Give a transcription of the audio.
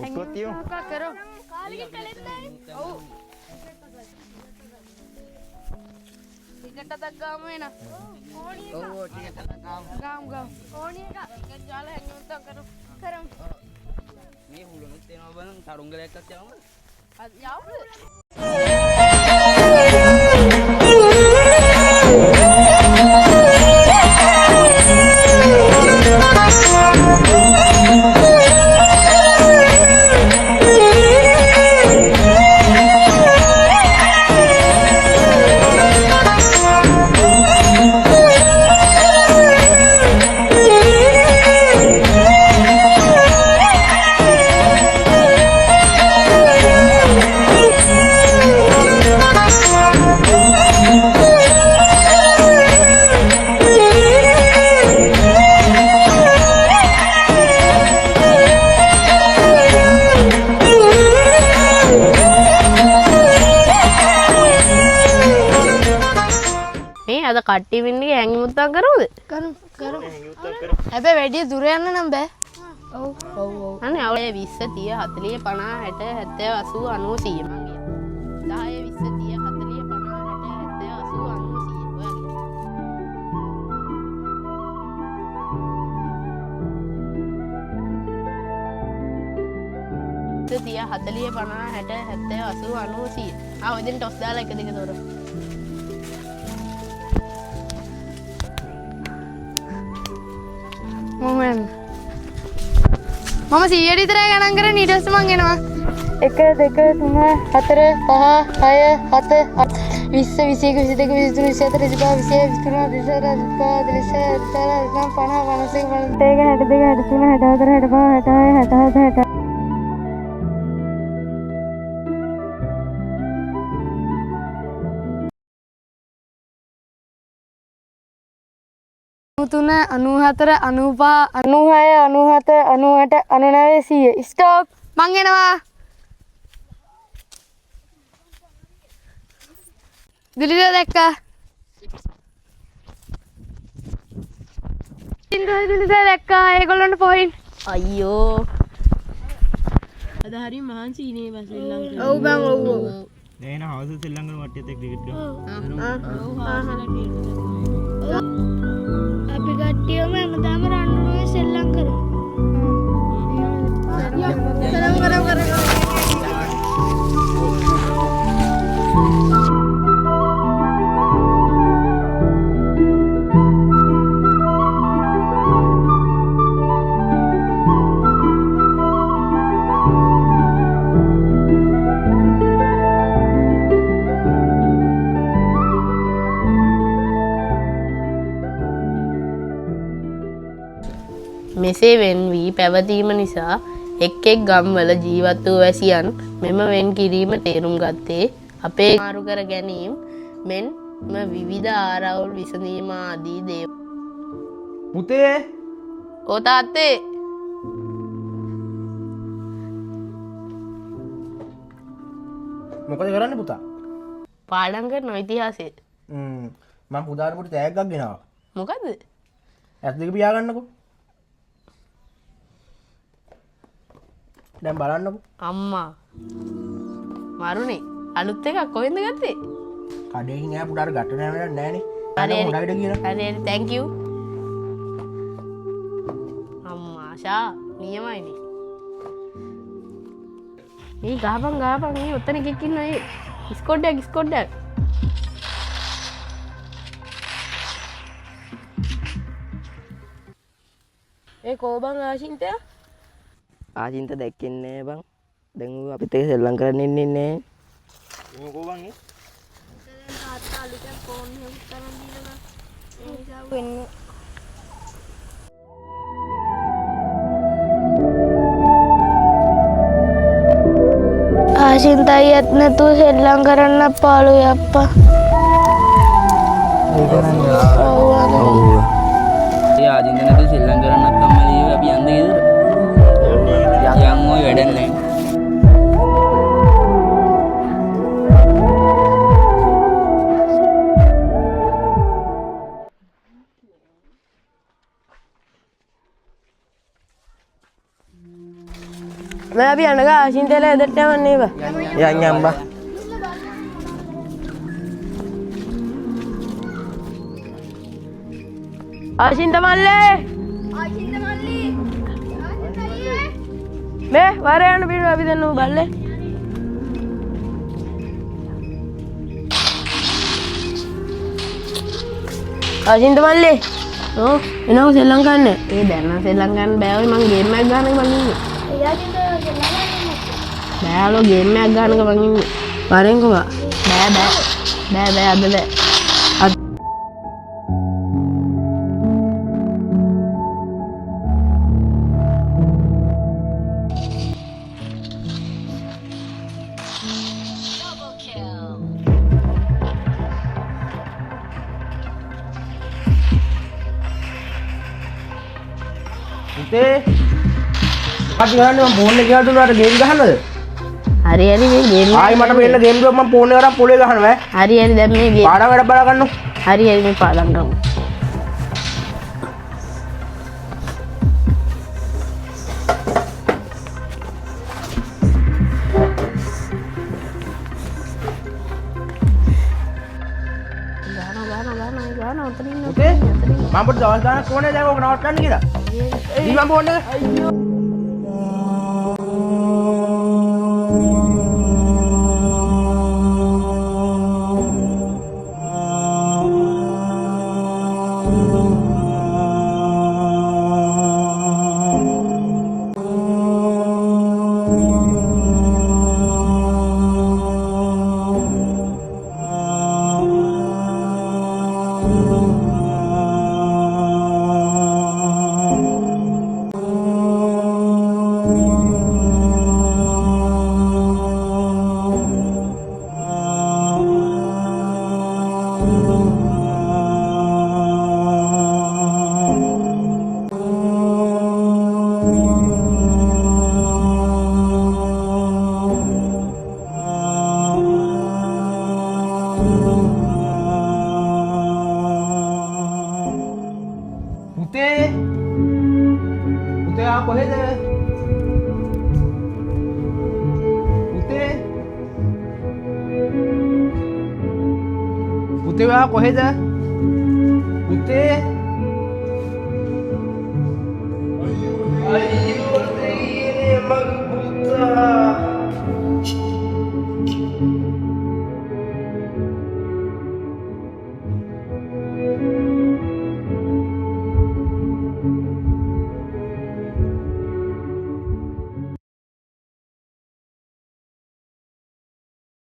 उसको क्यों करो टिकट तक गाँव में ना गाँव गाँव जाल है तो करो करो මේ හුලුනුත් එනවා බලන්න තරුංගලයක්වත් යවමු जाओ අද කට්ටි වෙන්නේ හැංගි මුත්තම් කරමුද? කරු. හැබැයි වැඩි දුර යන්න නම් බෑ. ඔව්. අනේ අවුල 20 30 40 50 60 70 80 90 100 මං ගියා. 10 20 30 40 50 60 70 80 90 100 ඔයාගේ. 30 40 50 60 70 80 90 100 ඔය දෙන්න ටොස් දාලා එක දෙක තොර මම 100ට විතරයි ගණන් කරන්නේ ඊට පස්සේ මං එනවා 1 2 3 4 5 6 7 20 21 22 23 24 25 ස්ටොප් මං එනවා දිලිද දැක්කා දිලිද දැක්කා ඒගොල්ලන්ට පොයින්ට් අයියෝ අද හරි මහන්සි ඉනේ බස් ශ්‍රී ලංකාවේ. ඔව් බං ඔව් නේන හවස ශ්‍රී ලංකාවේ මට්ටියත් එක්ක ක්‍රිකට් ගහනවා අපි කට්ටියම හැමදාම රන්නුවේ සෙල්ලම් කරමු මෙසේ වෙන් වී පැවතීම නිසා එක් එක් ගම්වල ජීවත් වූ වැසියන් මෙම වෙන් කිරීම තේරුම් ගත්තේ අපේ මාරු කර ගැනීම මෙන් විවිධ ආරවුල් විසඳීම ආදී දේව. පුතේ ඕ තාත්තේ මොකද කරන්නේ පුතා? පාඩම් කරන ඉතිහාසය. මම පුතාට පොඩි තෑග්ගක් ගෙනාවා. මොකද්ද? ඇස් දෙක පියාගන්නකෝ. දැන් බලන්නකෝ. අම්මා මරුනේ අලුත් එකක් කොහෙන්ද ගත්තේ? කඩේකින් නෑ පුතාට ගන්න නෑ වැඩක් නෑනේ. හරි හොඳට කියලා. හරි thank you. අම්මා ආශා නියමයිනේ. මේ ගහපන් මේ ඔතන එකෙක් ඉන්නවා ඒ ස්කොඩ්ඩක් ඒ කෝබන් ආශින්තය ආචින්ත දැක්කෙන්නේ බං දැන් ඌ අපිත් එක්ක සෙල්ලම් කරන්න ඉන්නේ නැහැ මොකෝ බං ඒ තාත්තා අලුතෙන් ෆෝන් එකක් තරන් දීලා ඒ නිසා වෙන්නේ ආශින්තයියත් නැතුව සෙල්ලම් කරන්න පාළුයි අප්පා ඒ ආචින්ත නැතුව සෙල්ලම් කරන්නත් කම්මැලි අපි යන්න ගෙදර යන් ඔය වැඩක් නැහැ मैं अभी अनगा आशिंतेला එදට යන්නේ බා. යන් යන් බා. ආශින්ත මල්ලේ. මේ වර යන්න පිටු අපි දෙන්නු බල්ලේ. ආශින්ත මල්ලේ. ඔව් එනවා සෙල්ලම් ගන්න. ඒ දැන් නම් සෙල්ලම් ගන්න බෑ ඔය මං ගේම් එකක් ගන්න මං ඉන්නේ. බෑලෝ ගේම් එකක් ගන්නක මං ඉන්නේ. වරෙන්කෝ බෑ අද බෑ. පුතේ මොකක්ද කරන්නේ මම ෆෝන් එක ගියාට උනාට ගේම් ගහන්නද? හරි මේ ගේම් ආයි මට මෙන්න ගේම් ගියොත් මම ෆෝන් එක අරන් පොලේ ගහනවා ඈ. හරි දැන් මේ ගේම් පාඩම් වැඩ බලා ගන්නකො. හරි මේ පාඩම් කරමු. ගාන උතරින් පුතේ මම පොඩි දවස් ගානක් ඕනේ දැන් ඕක නවත්තන්න කියලා. දී මම ෆෝන් එක. පුතේ ආ කොහෙද? පුතේ ආ කොහෙද? පුතේ අයියෝ දෙයියනේ මගේ පුතා